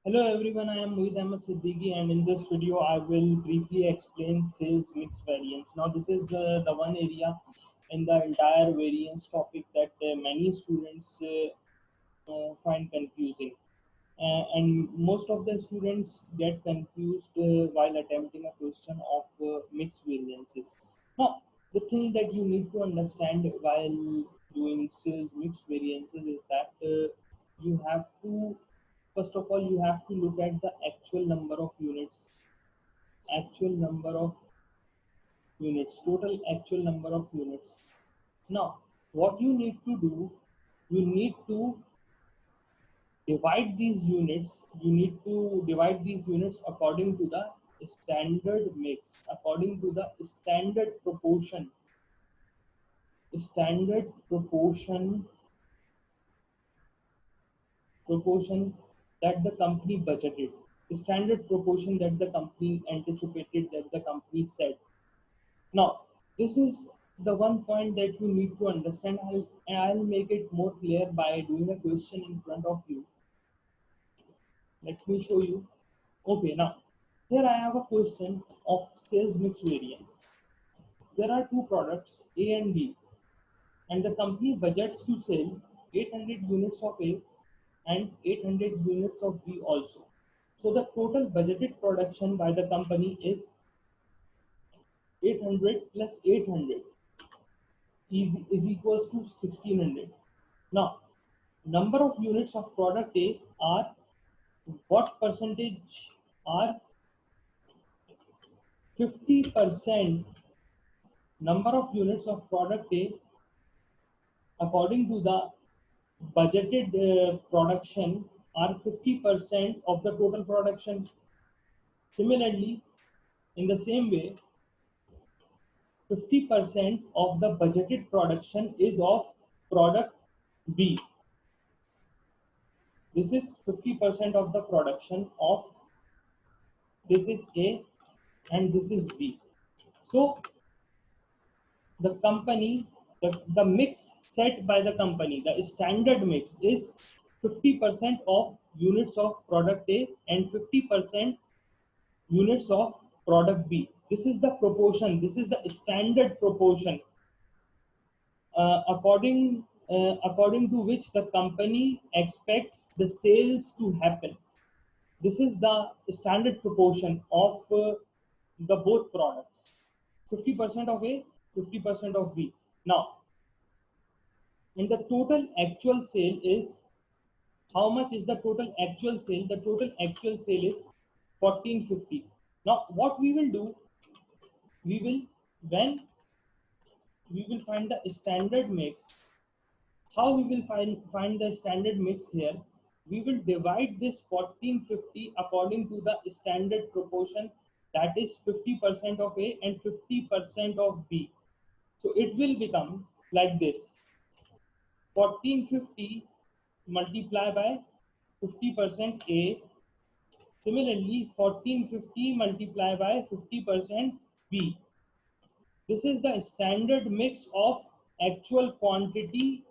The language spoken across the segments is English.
Hello everyone, I am Mohit Ahmed Siddiqui, and in this video I will briefly explain sales mix variance. Now this is the one area in the entire variance topic that many students find confusing. And most of the students get confused while attempting a question of mixed variances. Now, the thing that you need to understand while doing sales mixed variances is that you have to, first of all, you have to look at the actual number of units, actual number of total actual number of units. Now, what you need to do, you need to divide these units according to the standard mix, according to the standard proportion that the company budgeted, standard proportion that the company anticipated, that the company said. Now, this is the one point that you need to understand. I'll make it more clear by doing a question in front of you. Let me show you. Okay, now here I have a question of sales mix variance. There are two products A and B, and the company budgets to sell 800 units of A and 800 units of B also. So the total budgeted production by the company is 800 plus 800 is equals to 1600. Now, number of units of product A are what percentage are 50%. Number of units of product A according to the budgeted production are 50% of the total production. Similarly, in the same way, 50% of the budgeted production is of product B. This is 50% of the production of, this is A and this is B. So the company, the mix set by the company, the standard mix is 50% of units of product A and 50% units of product B. This is the proportion, this is the standard proportion according to which the company expects the sales to happen. This is the standard proportion of the both products, 50% of A, 50% of B. Now, and the total actual sale is, how much is the total actual sale? The total actual sale is 1450. Now, what we will do, we will, when we will find the standard mix, how we will find the standard mix here? We will divide this 1450 according to the standard proportion, that is 50% of A and 50% of B. So it will become like this: 1450 multiply by 50% A. Similarly, 1450 multiply by 50% B. This is the standard mix of actual quantity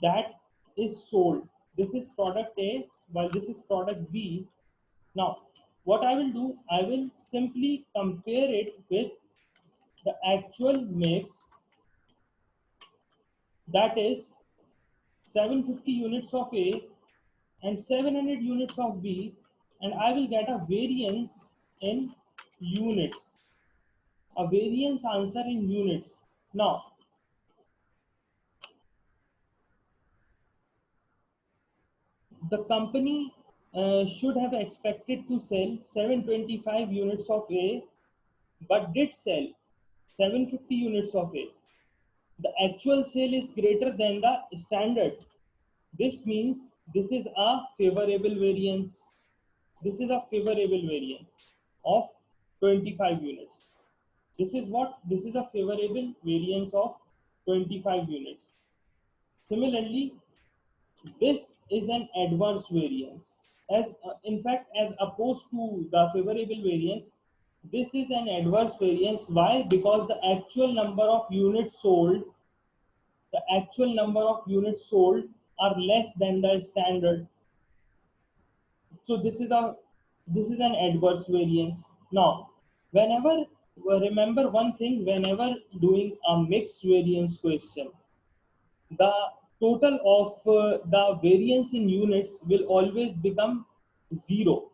that is sold. This is product A while this is product B. Now, what I will do, I will simply compare it with the actual mix, that is 750 units of A and 700 units of B, and I will get a variance in units, a variance answer in units. Now, the company should have expected to sell 725 units of A, but did sell 750 units of A. The actual sale is greater than the standard. This means this is a favorable variance. This is a favorable variance of 25 units. This is what? This is a favorable variance of 25 units. Similarly, this is an adverse variance. As in fact, as opposed to the favorable variance, this is an adverse variance. Why? Because the actual number of units sold, the actual number of units sold are less than the standard. So this is an adverse variance. Now, whenever remember one thing, whenever doing a mixed variance question, the total of the variance in units will always become zero.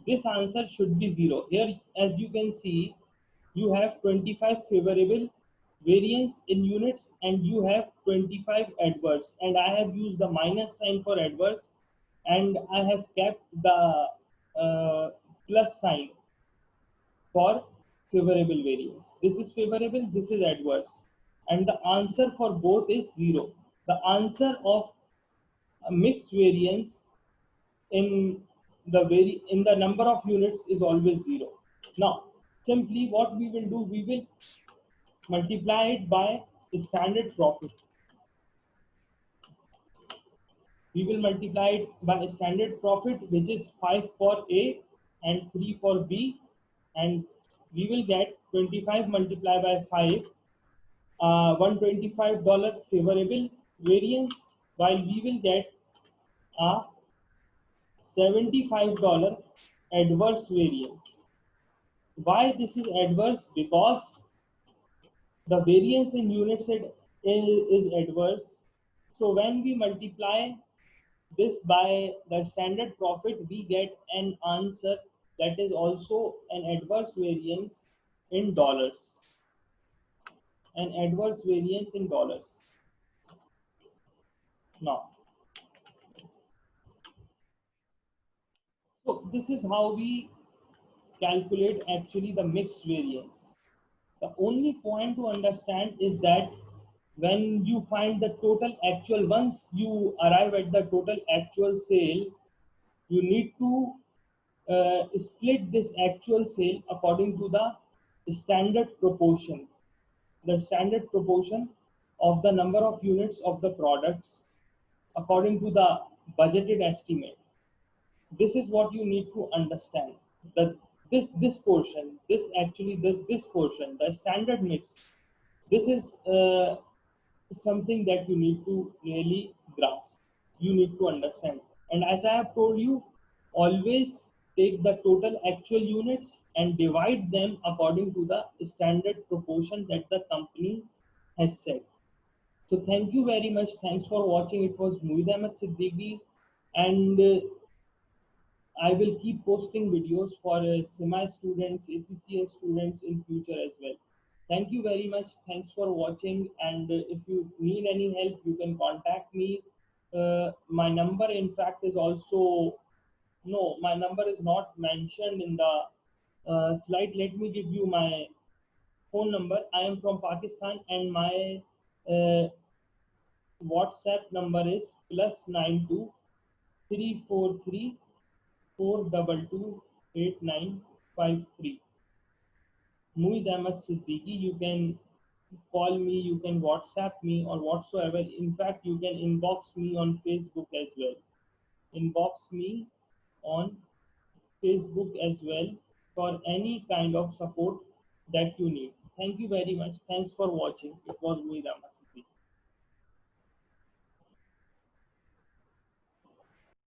This answer should be zero. Here, as you can see, you have 25 favorable variance in units and you have 25 adverse. And I have used the minus sign for adverse and I have kept the plus sign for favorable variance. This is favorable, this is adverse. And the answer for both is zero. The answer of a mixed variance in in the number of units is always zero. Now, simply what we will do, we will multiply it by standard profit. We will multiply it by standard profit, which is 5 for A and 3 for B, and we will get 25 multiplied by 5, $125 favorable variance, while we will get a $75 adverse variance. Why this is adverse? Because the variance in units is adverse. So when we multiply this by the standard profit, we get an answer that is also an adverse variance in dollars. An adverse variance in dollars. Now, so this is how we calculate actually the mixed variance. The only point to understand is that when you find the total actual, once you arrive at the total actual sale, you need to split this actual sale according to the standard proportion. The standard proportion of the number of units of the products according to the budgeted estimate. This is what you need to understand. That this portion, this portion, the standard mix, this is something that you need to really grasp. You need to understand. And as I have told you, always take the total actual units and divide them according to the standard proportion that the company has set. So thank you very much. Thanks for watching. It was Muid Ahmed Siddiqui, and I will keep posting videos for semi students, ACCS students in future as well. Thank you very much. Thanks for watching. And if you need any help, you can contact me. My number, in fact, is also no. My number is not mentioned in the slide. Let me give you my phone number. I am from Pakistan, and my uh, WhatsApp number is +92 343 422 8953. Muid Ahmed Siddiqui. You can call me, you can WhatsApp me, or whatsoever. In fact, you can inbox me on Facebook as well. Inbox me on Facebook as well for any kind of support that you need. Thank you very much. Thanks for watching. It was Muid Ahmed.